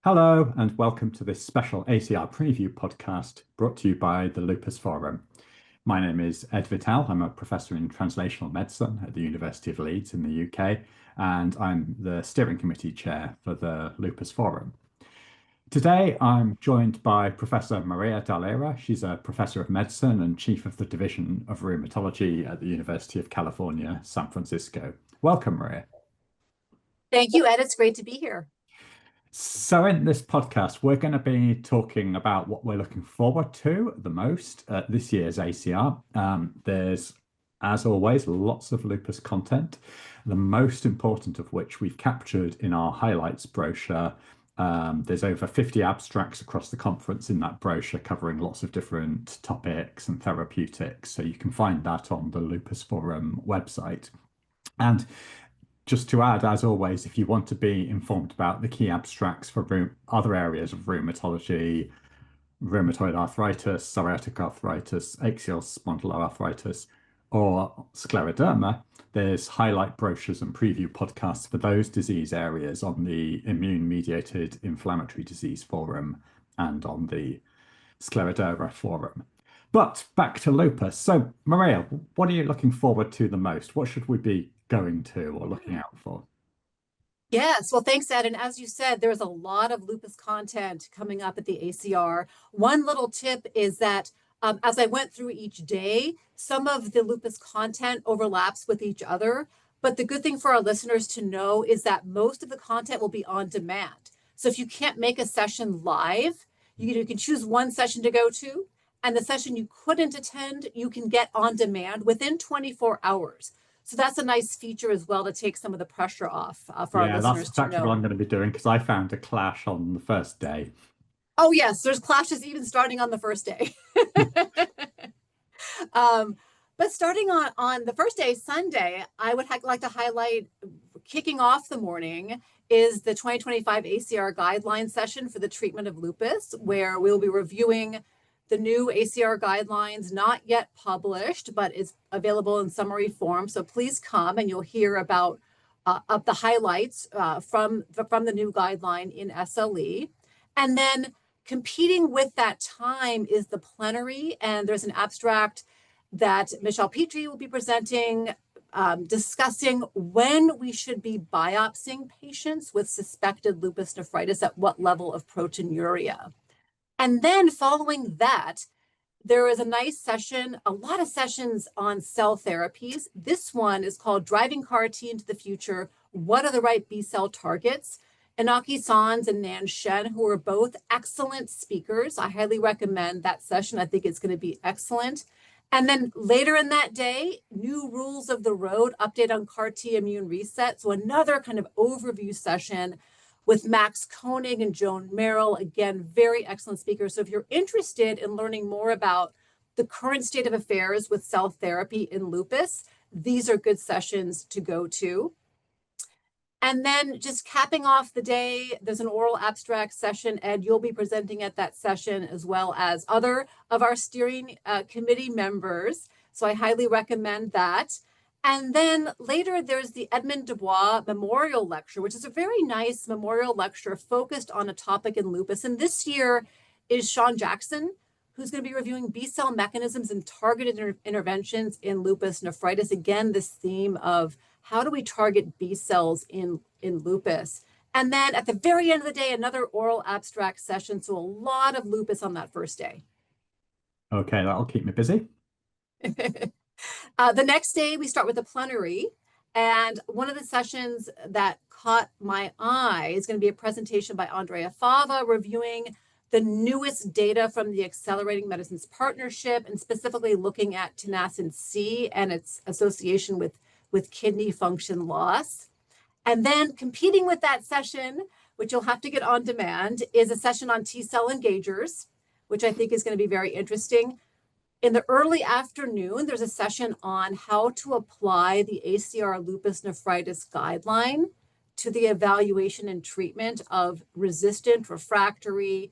Hello, and welcome to this special ACR preview podcast brought to you by the Lupus Forum. My name is Ed Vital. I'm a professor in translational medicine at the University of Leeds in the UK, and I'm the steering committee chair for the Lupus Forum. Today, I'm joined by Professor Maria Dall'Era. She's a professor of medicine and chief of the Division of Rheumatology at the University of California, San Francisco. Welcome, Maria. Thank you, Ed. It's great to be here. So, in this podcast, we're going to be talking about what we're looking forward to the most at this year's ACR. There's, as always, lots of lupus content, the most important of which we've captured in our highlights brochure. There's over 50 abstracts across the conference in that brochure covering lots of different topics and therapeutics. So you can find that on the Lupus Forum website. And just to add, as always, if you want to be informed about the key abstracts for other areas of rheumatology, rheumatoid arthritis, psoriatic arthritis, axial spondyloarthritis, or scleroderma, there's highlight brochures and preview podcasts for those disease areas on the Immune-Mediated Inflammatory Disease Forum and on the Scleroderma Forum. But back to lupus. So, Maria, what are you looking forward to the most? What should we be going to or looking out for? Yes, well, thanks, Ed. And as you said, there's a lot of lupus content coming up at the ACR. One little tip is that as I went through each day, some of the lupus content overlaps with each other. But the good thing for our listeners to know is that most of the content will be on demand. So if you can't make a session live, you can choose one session to go to, and the session you couldn't attend, you can get on demand within 24 hours. So that's a nice feature as well to take some of the pressure off for our Yeah, that's listeners to exactly what know. I'm going to be doing because I found a clash on the first day. Oh, yes, there's clashes even starting on the first day. But starting on the first day, Sunday, I would like to highlight kicking off the morning is the 2025 ACR guideline session for the treatment of lupus, where we'll be reviewing the new ACR guidelines, not yet published, but is available in summary form. So please come and you'll hear about of the highlights from the new guideline in SLE. And then competing with that time is the plenary, and there's an abstract that Michelle Petrie will be presenting, discussing when we should be biopsying patients with suspected lupus nephritis at what level of proteinuria. And then following that, there is a nice session, a lot of sessions on cell therapies. This one is called Driving CAR T into the Future. What are the right B cell targets? Inaki Sans and Nan Shen, who are both excellent speakers. I highly recommend that session. I think it's going to be excellent. And then later in that day, new rules of the road, update on CAR T immune reset. So another kind of overview session with Max Koenig and Joan Merrill. Again, very excellent speakers. So if you're interested in learning more about the current state of affairs with cell therapy in lupus, these are good sessions to go to. And then just capping off the day, there's an oral abstract session. Ed, you'll be presenting at that session as well as other of our steering committee members. So I highly recommend that. And then later, there's the Edmund Dubois Memorial Lecture, which is a very nice memorial lecture focused on a topic in lupus. And this year is Sean Jackson, who's going to be reviewing B-cell mechanisms and targeted interventions in lupus nephritis. Again, this theme of how do we target B cells in lupus? And then at the very end of the day, another oral abstract session. So a lot of lupus on that first day. Okay, that'll keep me busy. The next day, we start with the plenary. And one of the sessions that caught my eye is going to be a presentation by Andrea Fava reviewing the newest data from the Accelerating Medicines Partnership, and specifically looking at tenascin C and its association with kidney function loss. And then competing with that session, which you'll have to get on demand, is a session on T-cell engagers, which I think is going to be very interesting. In the early afternoon, there's a session on how to apply the ACR lupus nephritis guideline to the evaluation and treatment of resistant refractory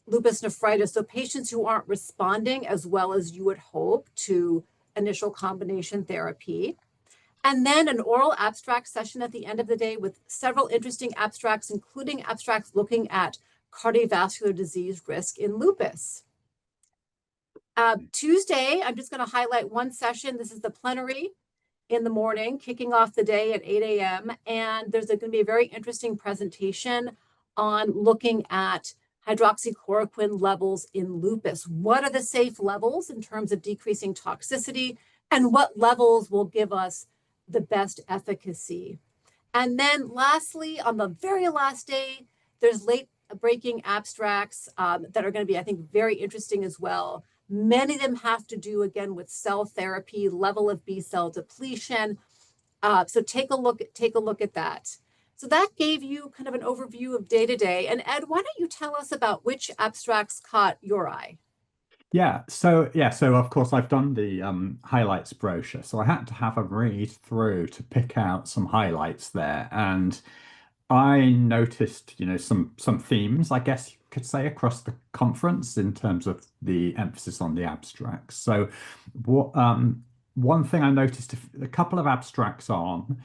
lupus nephritis. So patients who aren't responding as well as you would hope to initial combination therapy. And then an oral abstract session at the end of the day with several interesting abstracts, including abstracts looking at cardiovascular disease risk in lupus. Tuesday, I'm just going to highlight one session. This is the plenary in the morning, kicking off the day at 8 a.m. And there's going to be a very interesting presentation on looking at hydroxychloroquine levels in lupus. What are the safe levels in terms of decreasing toxicity, and what levels will give us the best efficacy? And then lastly, on the very last day, there's late breaking abstracts that are going to be, I think, very interesting as well. Many of them have to do, again, with cell therapy, level of B cell depletion. So take a look at that. So that gave you kind of an overview of day to day. And Ed, why don't you tell us about which abstracts caught your eye? So of course I've done the highlights brochure, so I had to have a read through to pick out some highlights there, and I noticed, some themes, I guess you could say, across the conference in terms of the emphasis on the abstracts. So, what one thing I noticed a couple of abstracts on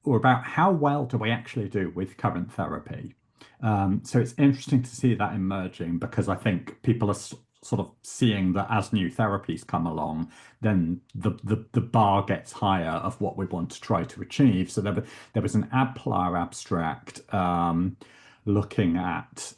were about how well do we actually do with current therapy. So it's interesting to see that emerging because I think people are sort of seeing that as new therapies come along, then the bar gets higher of what we want to try to achieve. So there was an ABPLAR abstract looking at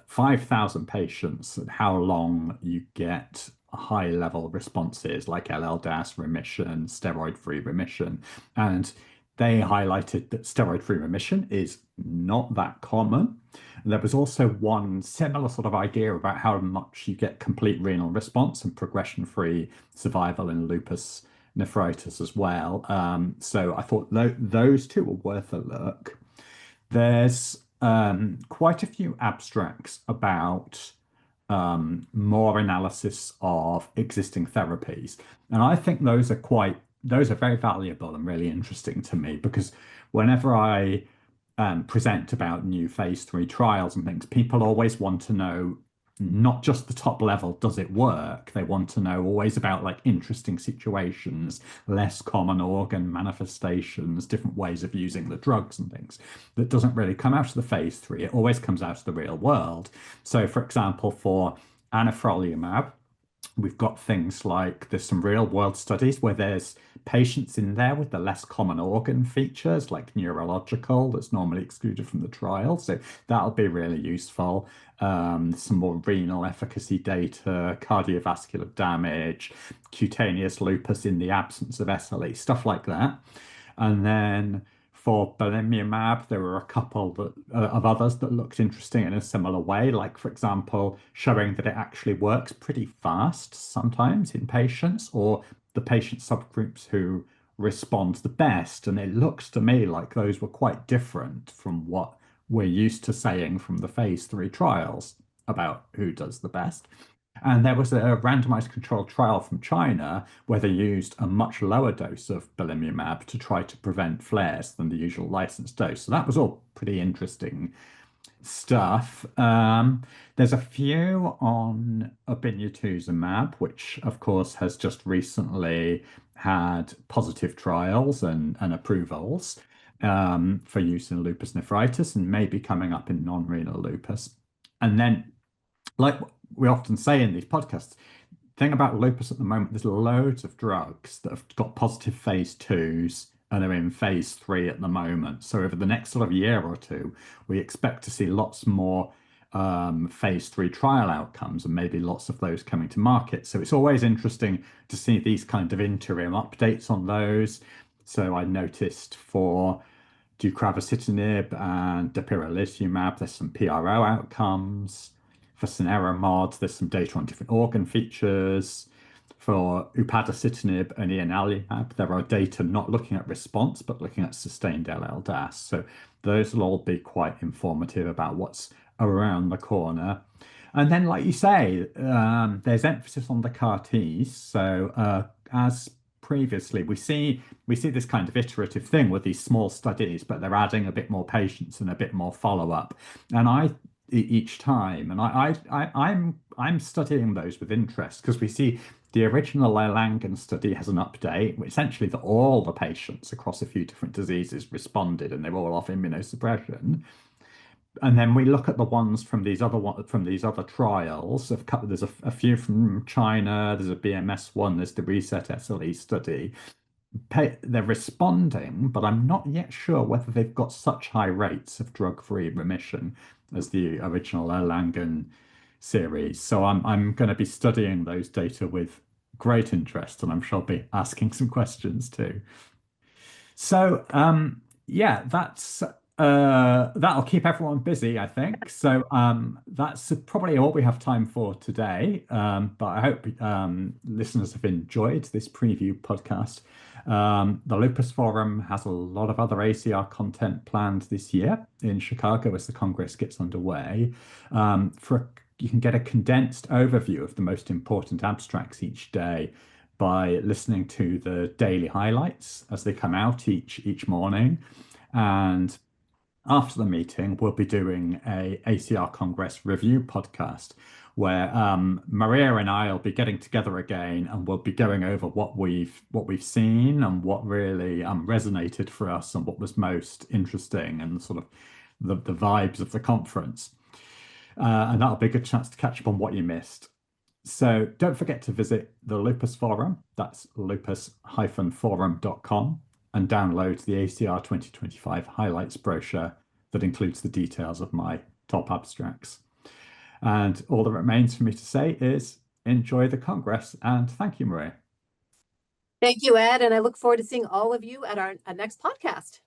5,000 patients and how long you get high level responses like LLDAS remission, steroid-free remission. And they highlighted that steroid-free remission is not that common. And there was also one similar sort of idea about how much you get complete renal response and progression-free survival in lupus nephritis as well. So I thought those two were worth a look. There's quite a few abstracts about more analysis of existing therapies. And I think those are very valuable and really interesting to me because whenever I present about new phase 3 trials and things, people always want to know not just the top level, does it work? They want to know always about like interesting situations, less common organ manifestations, different ways of using the drugs and things. That doesn't really come out of the phase 3. It always comes out of the real world. So for example, for anifrolumab, we've got things like there's some real world studies where there's patients in there with the less common organ features like neurological that's normally excluded from the trial. So that'll be really useful. Some more renal efficacy data, cardiovascular damage, cutaneous lupus in the absence of SLE, stuff like that. And then for belimumab, there were a couple of others that looked interesting in a similar way, like, for example, showing that it actually works pretty fast sometimes in patients or the patient subgroups who respond the best. And it looks to me like those were quite different from what we're used to saying from the phase 3 trials about who does the best. And there was a randomized controlled trial from China where they used a much lower dose of belimumab to try to prevent flares than the usual licensed dose. So that was all pretty interesting stuff. There's a few on obinutuzumab, which of course has just recently had positive trials and approvals for use in lupus nephritis and maybe coming up in non-renal lupus. And then, like we often say in these podcasts, thing about lupus at the moment, there's loads of drugs that have got positive phase 2s and are in phase 3 at the moment. So over the next sort of year or two, we expect to see lots more phase 3 trial outcomes and maybe lots of those coming to market. So it's always interesting to see these kind of interim updates on those. So I noticed for deucravacitinib and dapirolizumab, there's some PRO outcomes. For cenerimod, there's some data on different organ features. For upadacitinib and ianalumab, there are data not looking at response, but looking at sustained LLDAS. So those will all be quite informative about what's around the corner. And then, like you say, there's emphasis on the CAR Ts. So as previously, we see this kind of iterative thing with these small studies, but they're adding a bit more patients and a bit more follow-up. And each time, and I'm studying those with interest because we see the original Erlangen study has an update, which essentially that all the patients across a few different diseases responded and they were all off immunosuppression. And then we look at the ones from these other trials. There's a few from China. There's a BMS one. There's the Reset SLE study. They're responding, but I'm not yet sure whether they've got such high rates of drug-free remission as the original Erlangen series. So I'm going to be studying those data with great interest, and I'm sure I'll be asking some questions too. So yeah, that'll keep everyone busy, I think. So that's probably all we have time for today. But I hope listeners have enjoyed this preview podcast. The Lupus Forum has a lot of other ACR content planned this year in Chicago as the Congress gets underway. You can get a condensed overview of the most important abstracts each day by listening to the daily highlights as they come out each morning. And after the meeting, we'll be doing a ACR Congress review podcast where Maria and I will be getting together again, and we'll be going over what we've seen and what really resonated for us and what was most interesting and sort of the vibes of the conference. And that'll be a good chance to catch up on what you missed. So don't forget to visit the Lupus Forum. That's lupus-forum.com, and download the ACR 2025 highlights brochure that includes the details of my top abstracts. And all that remains for me to say is enjoy the Congress, and thank you, Maria. Thank you, Ed, and I look forward to seeing all of you at our next podcast.